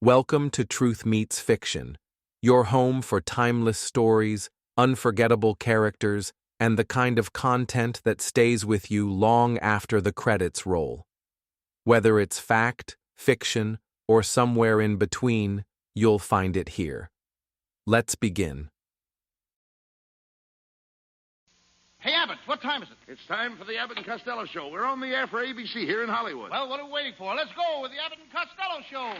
Welcome to Truth Meets Fiction, your home for timeless stories, unforgettable characters, and the kind of content that stays with you long after the credits roll. Whether it's fact, fiction, or somewhere in between, you'll find it here. Let's begin. Hey, Abbott, what time is it? It's time for the Abbott and Costello Show. We're on the air for ABC here in Hollywood. Well, what are we waiting for? Let's go with the Abbott and Costello Show.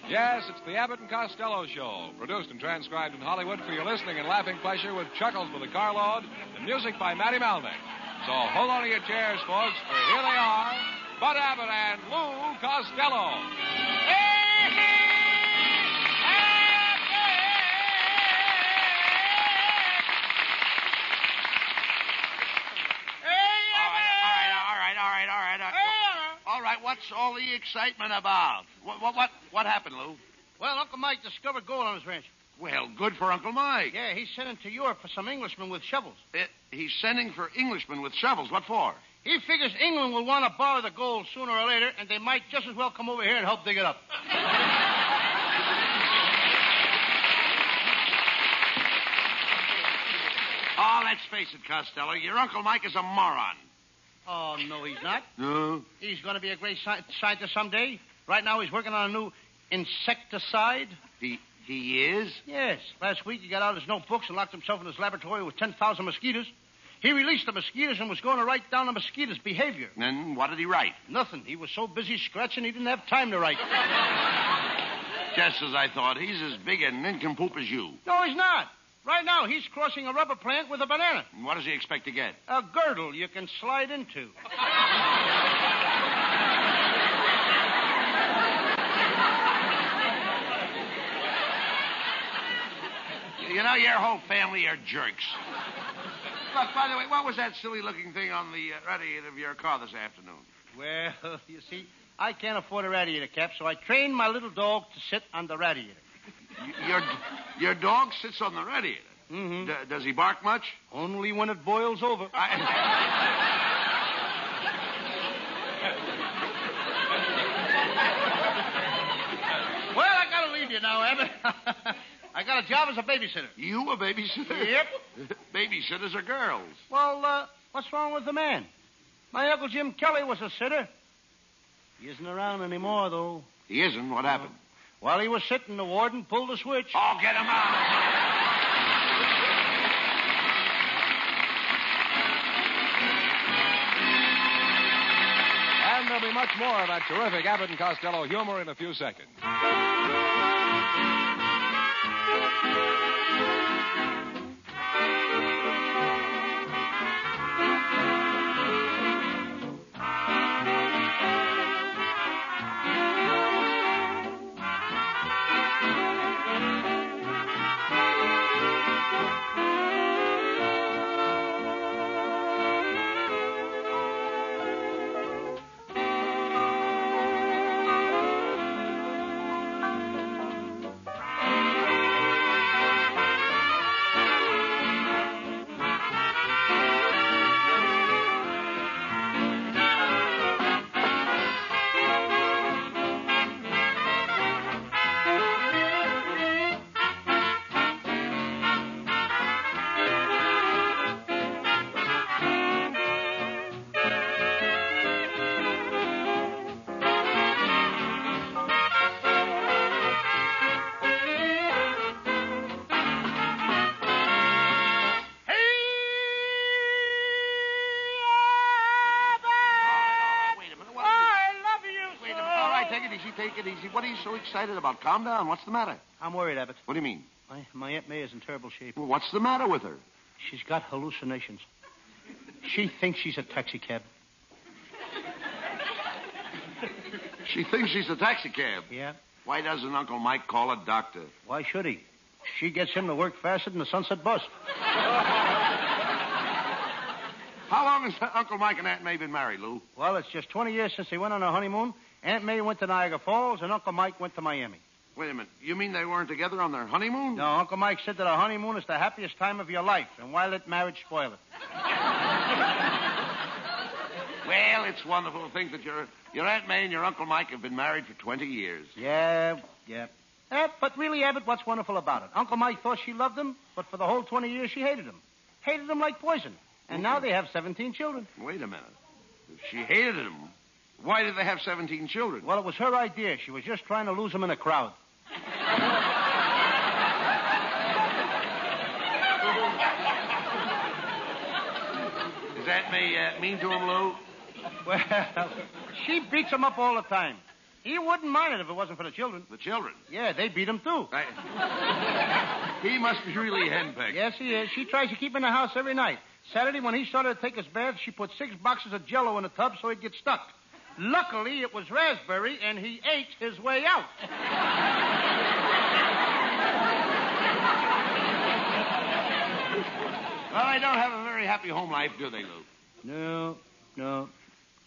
Yes, it's the Abbott and Costello Show, produced and transcribed in Hollywood for your listening and laughing pleasure with chuckles by the carload and music by Matty Malnick. So hold on to your chairs, folks, for here they are, Bud Abbott and Lou Costello. All right, what's all the excitement about? What happened, Lou? Well, Uncle Mike discovered gold on his ranch. Well, good for Uncle Mike. Yeah, he's sending to Europe for some Englishmen with shovels. He's sending for Englishmen with shovels. What for? He figures England will want to borrow the gold sooner or later, and they might just as well come over here and help dig it up. Oh, let's face it, Costello. Your Uncle Mike is a moron. Oh, no, he's not. No? He's going to be a great scientist someday. Right now, he's working on a new insecticide. He is? Yes. Last week, he got out his notebooks and locked himself in his laboratory with 10,000 mosquitoes. He released the mosquitoes and was going to write down the mosquitoes' behavior. And what did he write? Nothing. He was so busy scratching, he didn't have time to write. Just as I thought. He's as big a nincompoop as you. No, he's not. Right now, he's crossing a rubber plant with a banana. And what does he expect to get? A girdle you can slide into. You know, your whole family are jerks. Look, by the way, what was that silly-looking thing on the radiator of your car this afternoon? Well, you see, I can't afford a radiator cap, so I trained my little dog to sit on the radiator. Your dog sits on the radiator? Mm-hmm. Does he bark much? Only when it boils over. Well, I gotta leave you now, Abbott. I got a job as a babysitter. You a babysitter? Yep. Babysitters are girls. Well, what's wrong with the man? My Uncle Jim Kelly was a sitter. He isn't around anymore, though. He isn't? What happened? While he was sitting, the warden pulled the switch. Oh, get him out. And there'll be much more of that terrific Abbott and Costello humor in a few seconds. Take it easy. What are you so excited about? Calm down. What's the matter? I'm worried, Abbott. What do you mean? My Aunt May is in terrible shape. Well, what's the matter with her? She's got hallucinations. She thinks she's a taxicab. She thinks she's a taxicab. Yeah. Why doesn't Uncle Mike call a doctor? Why should he? She gets him to work faster than the Sunset Bus. How long has Uncle Mike and Aunt May been married, Lou? Well, it's just 20 years since they went on a honeymoon. Aunt May went to Niagara Falls, and Uncle Mike went to Miami. Wait a minute. You mean they weren't together on their honeymoon? No, Uncle Mike said that a honeymoon is the happiest time of your life, and why let marriage spoil it? Well, it's wonderful to think that your Aunt May and your Uncle Mike have been married for 20 years. Yeah. But really, Abbott, what's wonderful about it? Uncle Mike thought she loved him, but for the whole 20 years she hated him. Hated him like poison. And now they have 17 children. Wait a minute. If she hated him, why did they have 17 children? Well, it was her idea. She was just trying to lose him in a crowd. Is Aunt May mean to him, Lou? Well, she beats him up all the time. He wouldn't mind it if it wasn't for the children. The children? Yeah, they beat him, too. He must be really henpecked. Yes, he is. She tries to keep him in the house every night. Saturday, when he started to take his bath, she put 6 boxes of Jell-O in the tub so he'd get stuck. Luckily, it was raspberry, and he ate his way out. Well, they don't have a very happy home life, do they, Lou? No.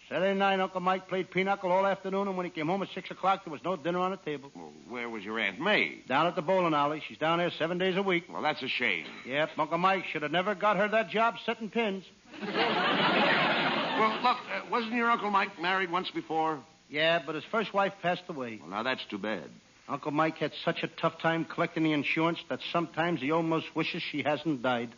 Saturday night, Uncle Mike played pinochle all afternoon, and when he came home at 6 o'clock, there was no dinner on the table. Well, where was your Aunt May? Down at the bowling alley. She's down there 7 days a week. Well, that's a shame. Yep, Uncle Mike should have never got her that job setting pins. Well, look, wasn't your Uncle Mike married once before? Yeah, but his first wife passed away. Well, now that's too bad. Uncle Mike had such a tough time collecting the insurance that sometimes he almost wishes she hasn't died.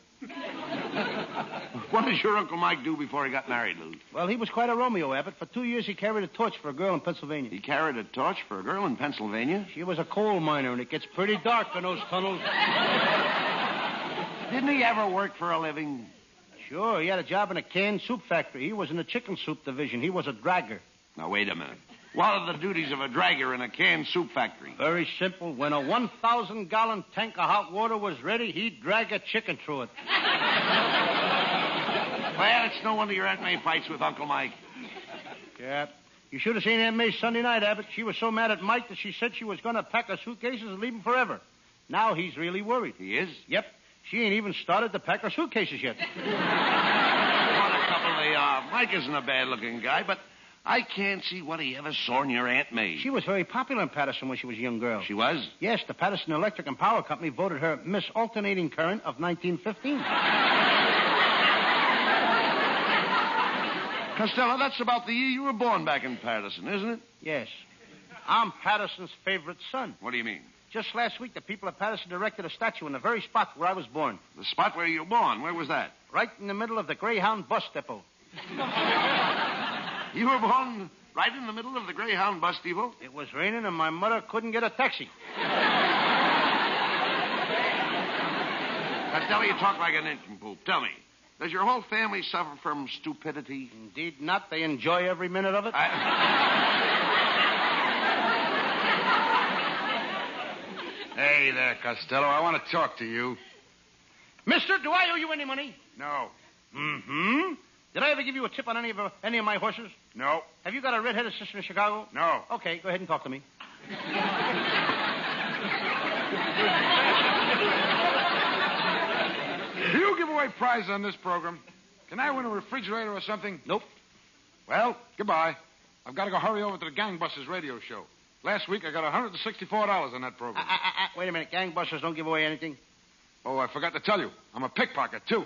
What did your Uncle Mike do before he got married, Lou? Well, he was quite a Romeo, Abbott. For 2 years, he carried a torch for a girl in Pennsylvania. He carried a torch for a girl in Pennsylvania? She was a coal miner, and it gets pretty dark in those tunnels. Didn't he ever work for a living? Sure, he had a job in a canned soup factory. He was in the chicken soup division. He was a dragger. Now, wait a minute. What are the duties of a dragger in a canned soup factory? Very simple. When a 1,000-gallon tank of hot water was ready, he'd drag a chicken through it. Well, it's no wonder your Aunt May fights with Uncle Mike. Yeah. You should have seen Aunt May Sunday night, Abbott. She was so mad at Mike that she said she was going to pack her suitcases and leave him forever. Now he's really worried. He is? Yep. She ain't even started to pack her suitcases yet. What a couple they are. Mike isn't a bad-looking guy, but I can't see what he ever saw in your Aunt May. She was very popular in Patterson when she was a young girl. She was? Yes, the Patterson Electric and Power Company voted her Miss Alternating Current of 1915. Costello, that's about the year you were born back in Patterson, isn't it? Yes. I'm Patterson's favorite son. What do you mean? Just last week, the people of Patterson erected a statue in the very spot where I was born. The spot where you were born, where was that? Right in the middle of the Greyhound bus depot. You were born right in the middle of the Greyhound bus depot? It was raining and my mother couldn't get a taxi. Costello, you talk like an nincompoop. Tell me, does your whole family suffer from stupidity? Indeed not. They enjoy every minute of it. Hey there, Costello. I want to talk to you. Mister, do I owe you any money? No. Mm-hmm. Did I ever give you a tip on any of my horses? No. Have you got a red-headed sister in Chicago? No. Okay, go ahead and talk to me. Do you give away prizes on this program? Can I win a refrigerator or something? Nope. Well, goodbye. I've got to go hurry over to the Gangbusters radio show. Last week, I got $164 on that program. Wait a minute. Gangbusters don't give away anything. Oh, I forgot to tell you. I'm a pickpocket, too.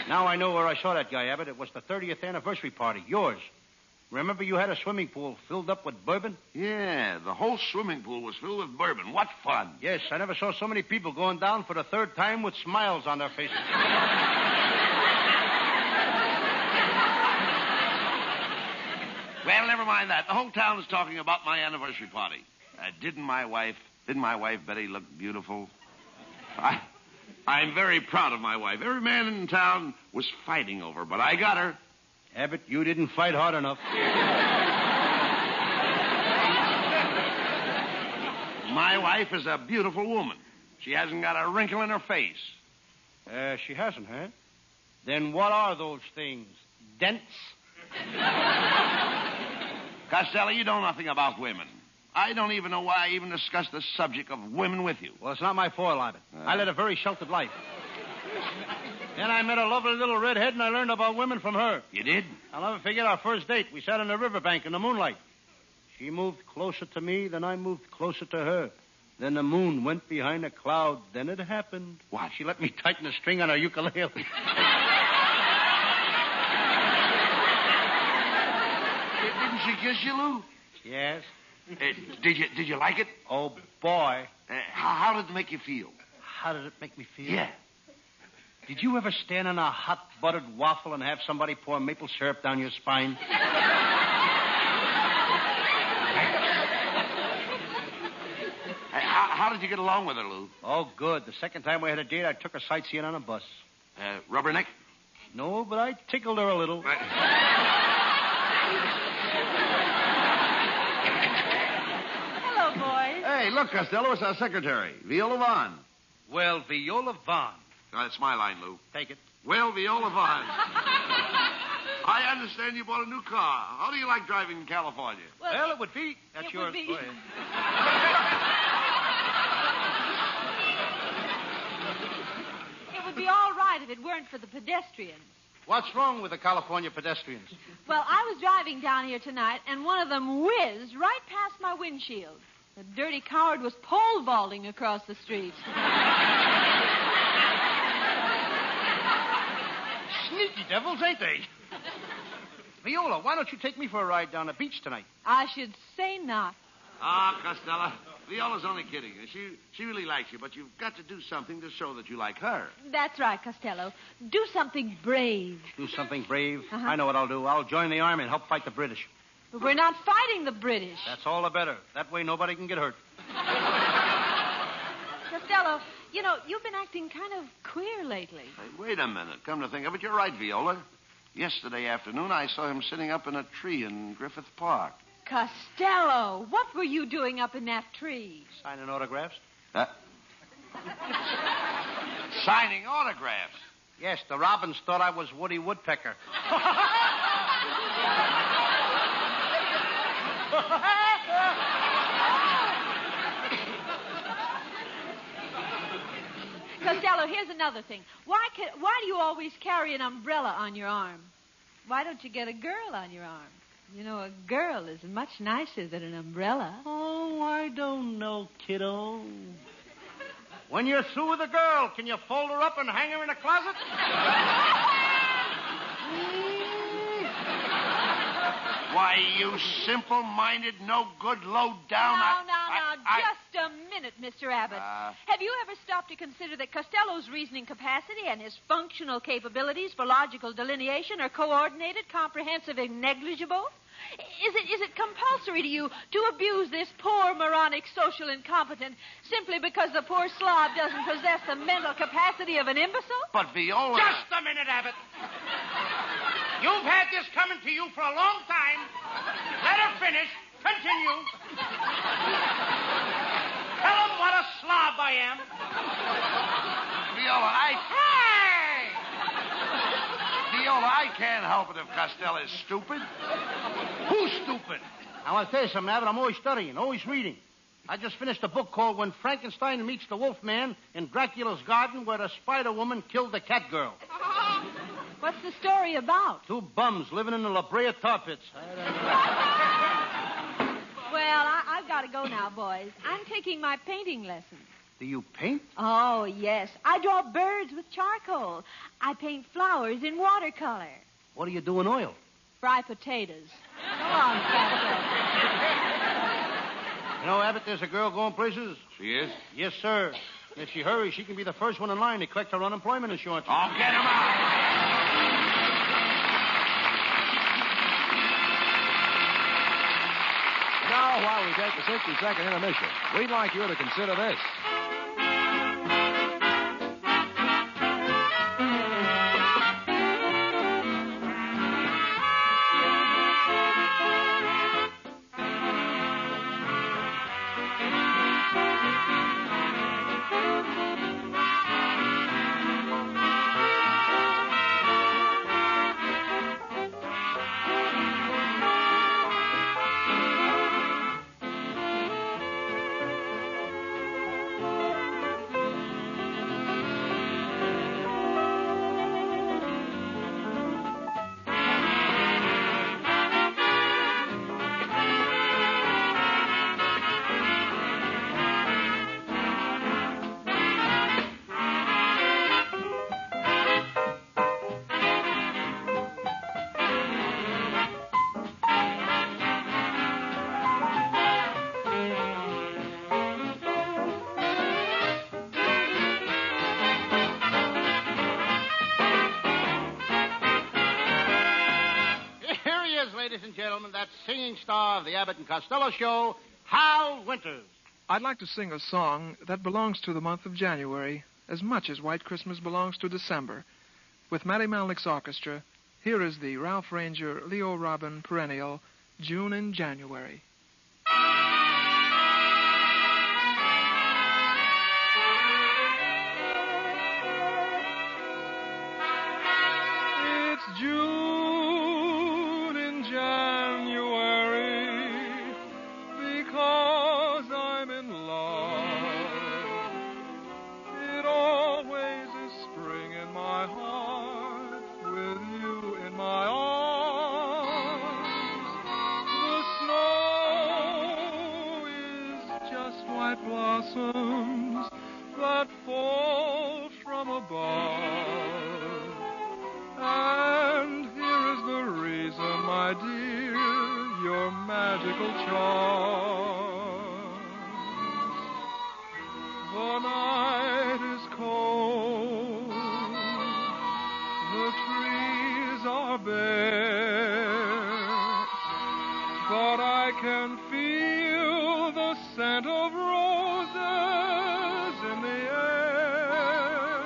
Now I know where I saw that guy, Abbott. It was the 30th anniversary party. Yours. Remember you had a swimming pool filled up with bourbon? Yeah, the whole swimming pool was filled with bourbon. What fun. Yes, I never saw so many people going down for the third time with smiles on their faces. Well, never mind that. The whole town is talking about my anniversary party. Didn't my wife Betty look beautiful? I'm very proud of my wife. Every man in town was fighting over her, but I got her. Abbott, you didn't fight hard enough. My wife is a beautiful woman. She hasn't got a wrinkle in her face. She hasn't, huh? Then what are those things? Dents? Costello, you know nothing about women. I don't even know why I even discussed the subject of women with you. Well, it's not my fault, Abbott. I led a very sheltered life. Then I met a lovely little redhead, and I learned about women from her. You did? I'll never forget our first date. We sat on the riverbank in the moonlight. She moved closer to me, then I moved closer to her. Then the moon went behind a cloud. Then it happened. What? She let me tighten the string on her ukulele. Didn't she kiss you, Lou? Yes. Did you like it? Oh, boy. How did it make you feel? How did it make me feel? Yeah. Did you ever stand on a hot buttered waffle and have somebody pour maple syrup down your spine? How did you get along with her, Lou? Oh, good. The second time we had a date, I took her sightseeing on a bus. Rubberneck? No, but I tickled her a little. Hello, boys. Hey, look, Costello, it's our secretary, Viola Vaughn. Well, Viola Vaughn. That's my line, Lou. Take it. Well, Viola Vaughn. I understand you bought a new car. How do you like driving in California? Well, it would be. That's it yours. would be. Go ahead. It would be all right if it weren't for the pedestrians. What's wrong with the California pedestrians? Well, I was driving down here tonight, and one of them whizzed right past my windshield. The dirty coward was pole vaulting across the street. Sneaky devils, ain't they? Viola, why don't you take me for a ride down the beach tonight? I should say not. Ah, Costello, Viola's only kidding. She really likes you, but you've got to do something to show that you like her. That's right, Costello. Do something brave. Do something brave? Uh-huh. I know what I'll do. I'll join the army and help fight the British. But we're not fighting the British. That's all the better. That way nobody can get hurt. Costello, you know, you've been acting kind of queer lately. Hey, wait a minute. Come to think of it, you're right, Viola. Yesterday afternoon, I saw him sitting up in a tree in Griffith Park. Costello, what were you doing up in that tree? Signing autographs? Signing autographs. Yes, the robins thought I was Woody Woodpecker. Costello, here's another thing. Why do you always carry an umbrella on your arm? Why don't you get a girl on your arm? You know, a girl is much nicer than an umbrella. Oh, I don't know, kiddo. When you're through with a girl, can you fold her up and hang her in a closet? Why, you simple-minded, no-good, low-down... Just a minute, Mr. Abbott. Have you ever stopped to consider that Costello's reasoning capacity and his functional capabilities for logical delineation are coordinated, comprehensive, and negligible? Is it compulsory to you to abuse this poor, moronic, social incompetent simply because the poor slob doesn't possess the mental capacity of an imbecile? But Viola... Just a minute, Abbott. You've had this coming to you for a long time. Let her finish. Continue. Tell him what a slob I am. Viola, Hey! Viola, I can't help it if Costello's stupid. Who's stupid? I want to tell you something, Abbott. I'm always studying, always reading. I just finished a book called When Frankenstein Meets the Wolfman in Dracula's Garden, where the Spider Woman killed the cat girl. What's the story about? Two bums living in the La Brea tar pits. Well, I've got to go now, boys. I'm taking my painting lessons. Do you paint? Oh, yes. I draw birds with charcoal. I paint flowers in watercolor. What do you do in oil? Fry potatoes. Go on, Captain. You know, Abbott, there's a girl going places. She is? Yes, sir. And if she hurries, she can be the first one in line to collect her unemployment insurance. Oh, get him out! Now, while we take the 60-second intermission, we'd like you to consider this. ladies and gentlemen, that singing star of the Abbott and Costello show, Hal Winters. I'd like to sing a song that belongs to the month of January as much as White Christmas belongs to December. With Matty Malnick's orchestra, here is the Ralph Ranger, Leo Robin perennial, June in January. It's June in January because I'm in love. It always is spring in my heart with you in my arms. The snow is just white blossoms that fall from above. And here is the reason, my dear, your magical charms. The night is cold, the trees are bare, but I can feel the scent of roses in the air.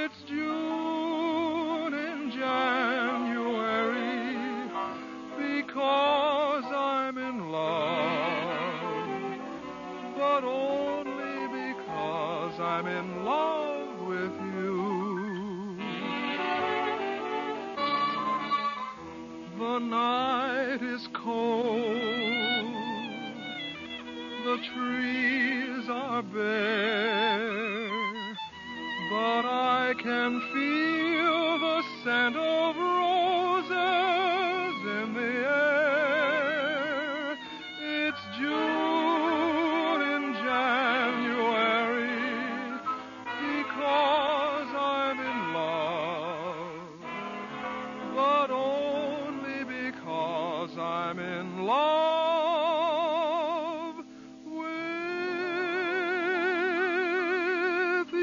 It's June in January because I'm in love, but only because I'm in love with you. The night is cold, the trees are bare, but I can feel the scent of roses in the air. It's June in January because I'm in love, but only because I'm in love with you.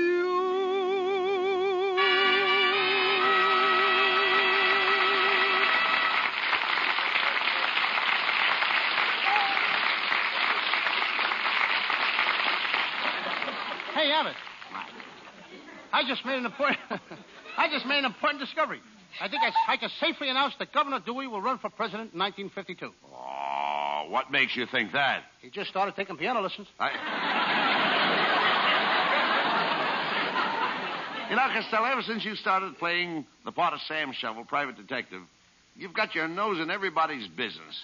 Hey, Abbott. I just made an important discovery. I think I can safely announce that Governor Dewey will run for president in 1952. Oh, what makes you think that? He just started taking piano lessons. You know, Costello, ever since you started playing the part of Sam Shovel, private detective, you've got your nose in everybody's business.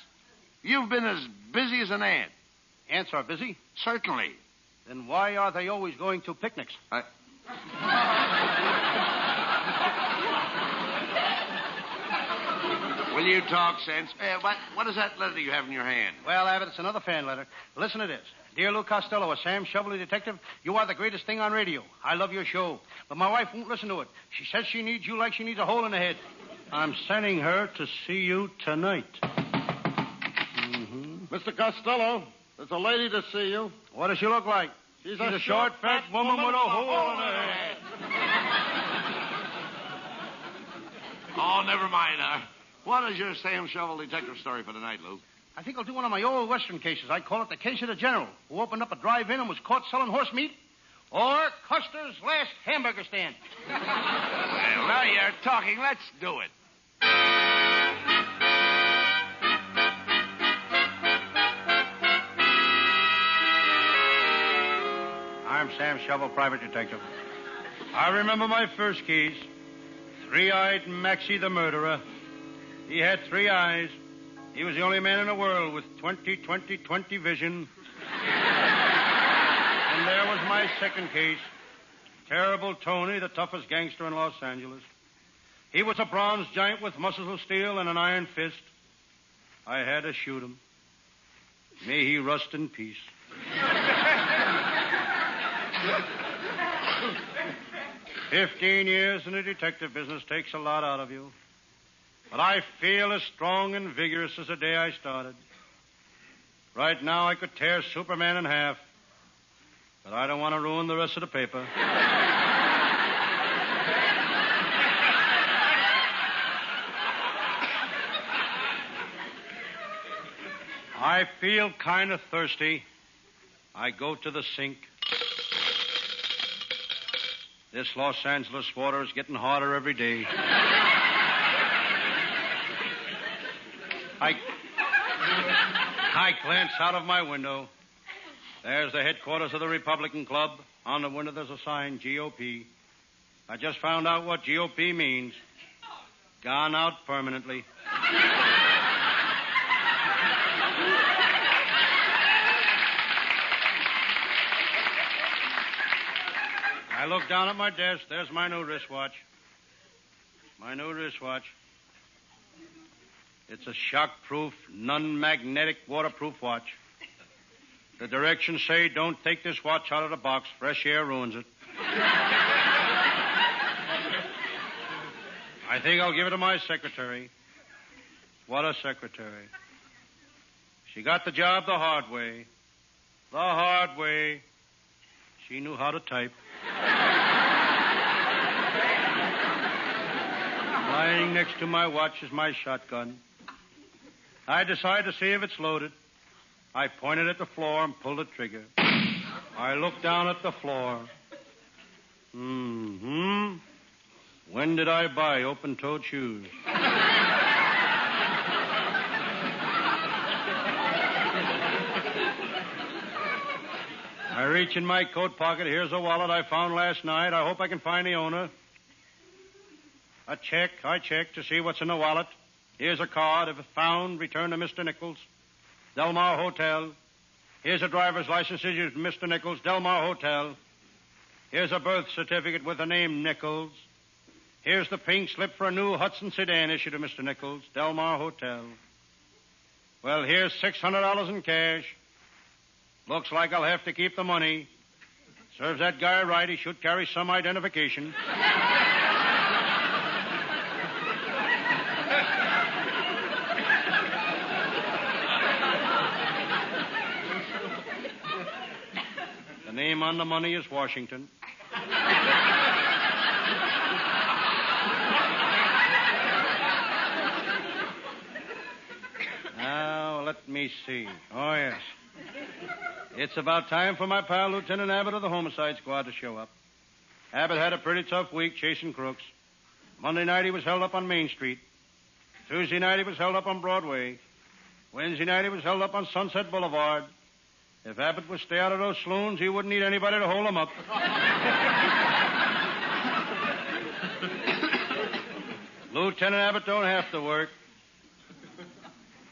You've been as busy as an ant. Ants are busy. Certainly. Then why are they always going to picnics? Will you talk sense? What is that letter you have in your hand? Well, Abbott, it's another fan letter. Listen to this. Dear Lou Costello, a Sam Shovelly detective, you are the greatest thing on radio. I love your show. But my wife won't listen to it. She says she needs you like she needs a hole in the head. I'm sending her to see you tonight. Mr. Costello, there's a lady to see you. What does she look like? She's a short, fat woman with a hole in her head. Oh, never mind. What is your Sam Shovel detective story for tonight, Lou? I think I'll do one of my old Western cases. I call it the case of the general who opened up a drive-in and was caught selling horse meat, or Custer's last hamburger stand. Well, now you're talking. Let's do it. I'm Sam Shovel, private detective. I remember my first case. Three-eyed Maxie the murderer. He had three eyes. He was the only man in the world with 20/20/20 vision. And there was my second case. Terrible Tony, the toughest gangster in Los Angeles. He was a bronze giant with muscles of steel and an iron fist. I had to shoot him. May he rust in peace. 15 years in the detective business takes a lot out of you. But I feel as strong and vigorous as the day I started. Right now, I could tear Superman in half. But I don't want to ruin the rest of the paper. I feel kind of thirsty. I go to the sink. This Los Angeles water is getting harder every day. I glance out of my window. There's the headquarters of the Republican Club. On the window, there's a sign, GOP. I just found out what GOP means. Gone out permanently. I look down at my desk. There's my new wristwatch. It's a shock-proof, non-magnetic, waterproof watch. The directions say don't take this watch out of the box. Fresh air ruins it. I think I'll give it to my secretary. What a secretary. She got the job the hard way. The hard way. She knew how to type. Lying next to my watch is my shotgun. I decide to see if it's loaded. I pointed at the floor and pulled the trigger. I looked down at the floor. When did I buy open-toed shoes? I reach in my coat pocket. Here's a wallet I found last night. I hope I can find the owner. I check to see what's in the wallet. Here's a card. If found, return to Mr. Nichols, Delmar Hotel. Here's a driver's license issued to Mr. Nichols, Delmar Hotel. Here's a birth certificate with the name Nichols. Here's the pink slip for a new Hudson sedan issued to Mr. Nichols, Delmar Hotel. Well, here's $600 in cash. Looks like I'll have to keep the money. Serves that guy right. He should carry some identification. The name on the money is Washington. Now, let me see. Oh, yes. It's about time for my pal, Lieutenant Abbott of the Homicide Squad, to show up. Abbott had a pretty tough week chasing crooks. Monday night, he was held up on Main Street. Tuesday night, he was held up on Broadway. Wednesday night, he was held up on Sunset Boulevard. If Abbott would stay out of those saloons, he wouldn't need anybody to hold him up. Lieutenant Abbott don't have to work.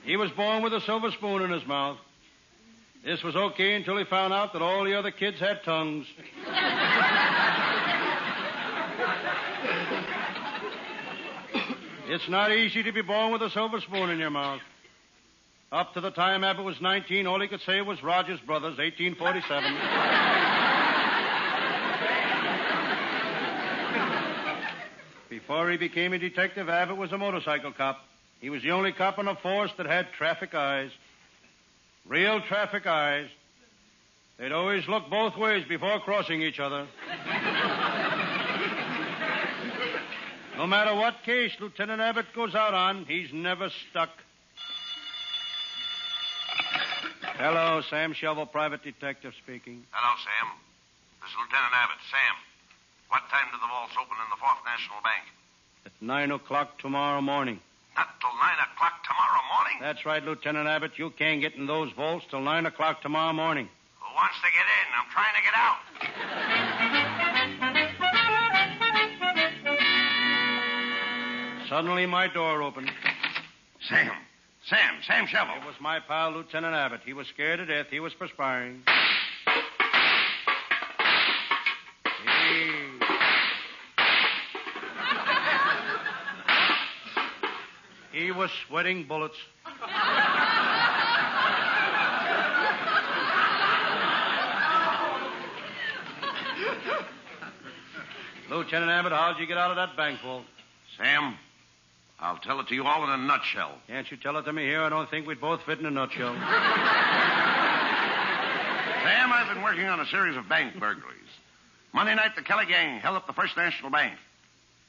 He was born with a silver spoon in his mouth. This was okay until he found out that all the other kids had tongues. It's not easy to be born with a silver spoon in your mouth. Up to the time Abbott was 19, all he could say was Rogers Brothers, 1847. Before he became a detective, Abbott was a motorcycle cop. He was the only cop on the force that had traffic eyes. Real traffic eyes. They'd always look both ways before crossing each other. No matter what case Lieutenant Abbott goes out on, he's never stuck. Hello, Sam Shovel, private detective speaking. Hello, Sam. This is Lieutenant Abbott. Sam, what time do the vaults open in the Fourth National Bank? At 9 o'clock tomorrow morning. Not till 9 o'clock tomorrow morning? That's right, Lieutenant Abbott. You can't get in those vaults till 9 o'clock tomorrow morning. Who wants to get in? I'm trying to get out. Suddenly, my door opened. Sam Shovel. It was my pal, Lieutenant Abbott. He was scared to death. He was perspiring. He was sweating bullets. Lieutenant Abbott, how'd you get out of that bank vault? Sam, I'll tell it to you all in a nutshell. Can't you tell it to me here? I don't think we'd both fit in a nutshell. Sam, I've been working on a series of bank burglaries. Monday night, the Kelly gang held up the First National Bank.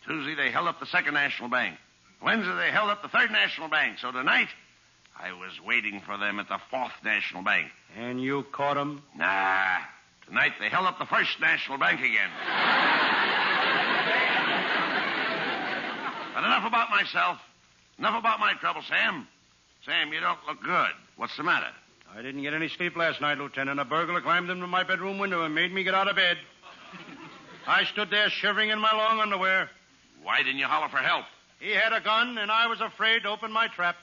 Tuesday, they held up the Second National Bank. Wednesday, they held up the Third National Bank. So tonight, I was waiting for them at the Fourth National Bank. And you caught 'em? Nah. Tonight they held up the First National Bank again. But enough about myself. Enough about my trouble, Sam. Sam, you don't look good. What's the matter? I didn't get any sleep last night, Lieutenant. A burglar climbed into my bedroom window and made me get out of bed. I stood there shivering in my long underwear. Why didn't you holler for help? He had a gun, and I was afraid to open my trap.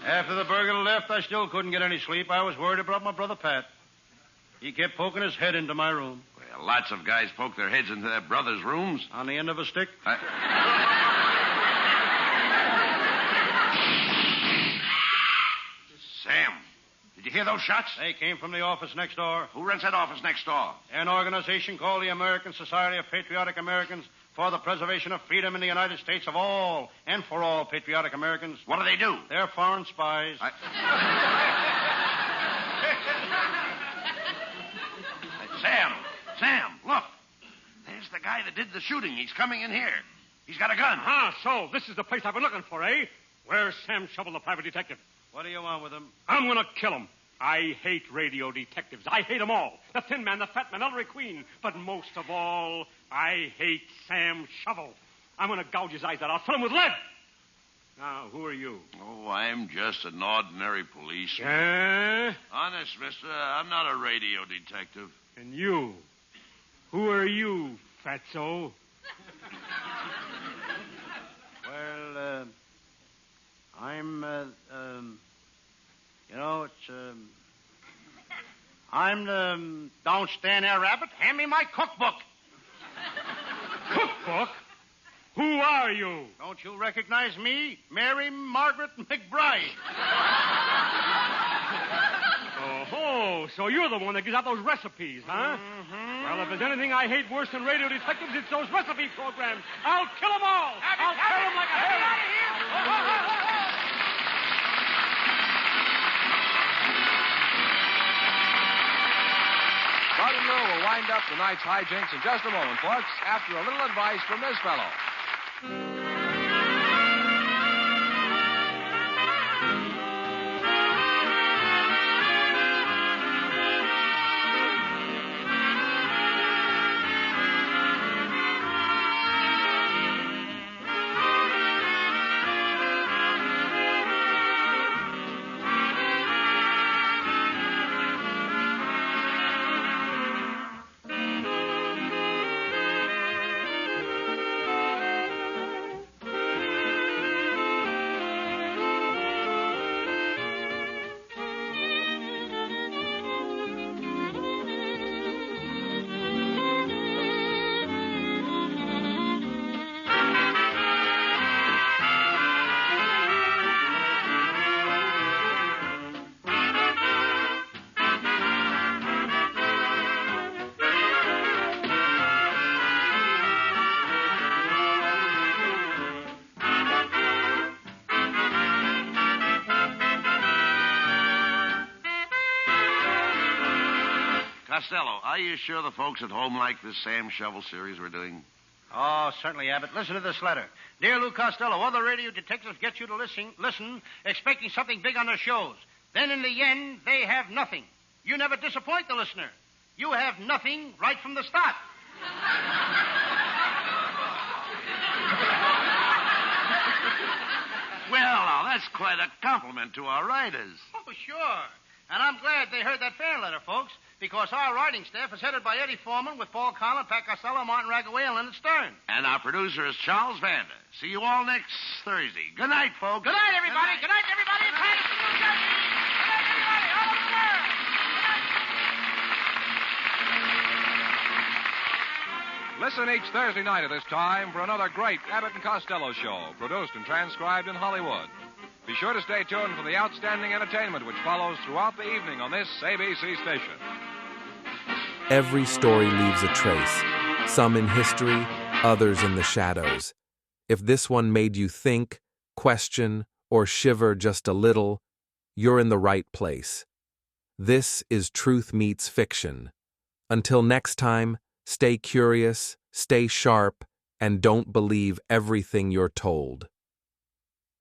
After the burglar left, I still couldn't get any sleep. I was worried about my brother Pat. He kept poking his head into my room. Well, lots of guys poke their heads into their brothers' rooms. On the end of a stick? Sam, did you hear those shots? They came from the office next door. Who runs that office next door? An organization called the American Society of Patriotic Americans for the Preservation of Freedom in the United States of all and for all patriotic Americans. What do they do? They're foreign spies. Sam, look. There's the guy that did the shooting. He's coming in here. He's got a gun. So this is the place I've been looking for, eh? Where's Sam Shovel, the private detective? What do you want with him? I'm going to kill him. I hate radio detectives. I hate them all. The Thin Man, the Fat Man, Ellery Queen. But most of all, I hate Sam Shovel. I'm going to gouge his eyes out. I'll fill him with lead. Now, who are you? Oh, I'm just an ordinary policeman. Yeah? Honest, mister, I'm not a radio detective. And you? Who are you, fatso? Well, I'm, I'm, don't stand there, Rabbit. Hand me my cookbook. Cookbook? Who are you? Don't you recognize me? Mary Margaret McBride. Oh, so you're the one that gives out those recipes, huh? Mm-hmm. Well, if there's anything I hate worse than radio detectives, it's those recipe programs. I'll kill them all. I'll kill them like a hare. Bud and Lou will wind up tonight's hijinks in just a moment, folks, after a little advice from this fellow. Costello, are you sure the folks at home like this Sam Shovel series we're doing? Oh, certainly, Abbott. Listen to this letter. Dear Lou Costello, other radio detectives get you to listen, expecting something big on their shows. Then in the end, they have nothing. You never disappoint the listener. You have nothing right from the start. Well, now, that's quite a compliment to our writers. Oh, sure. And I'm glad they heard that fan letter, folks, because our writing staff is headed by Eddie Foreman with Paul Conlon, Pat Costello, Martin Ragaway, and Leonard Stern. And our producer is Charles Vander. See you all next Thursday. Good night, folks. Good night, everybody. Good night, everybody. It's Patterson, New Jersey. Good night, everybody, all over the world. Listen each Thursday night at this time for another great Abbott and Costello show, produced and transcribed in Hollywood. Be sure to stay tuned for the outstanding entertainment which follows throughout the evening on this ABC station. Every story leaves a trace, some in history, others in the shadows. If this one made you think, question, or shiver just a little, you're in the right place. This is Truth Meets Fiction. Until next time, stay curious, stay sharp, and don't believe everything you're told.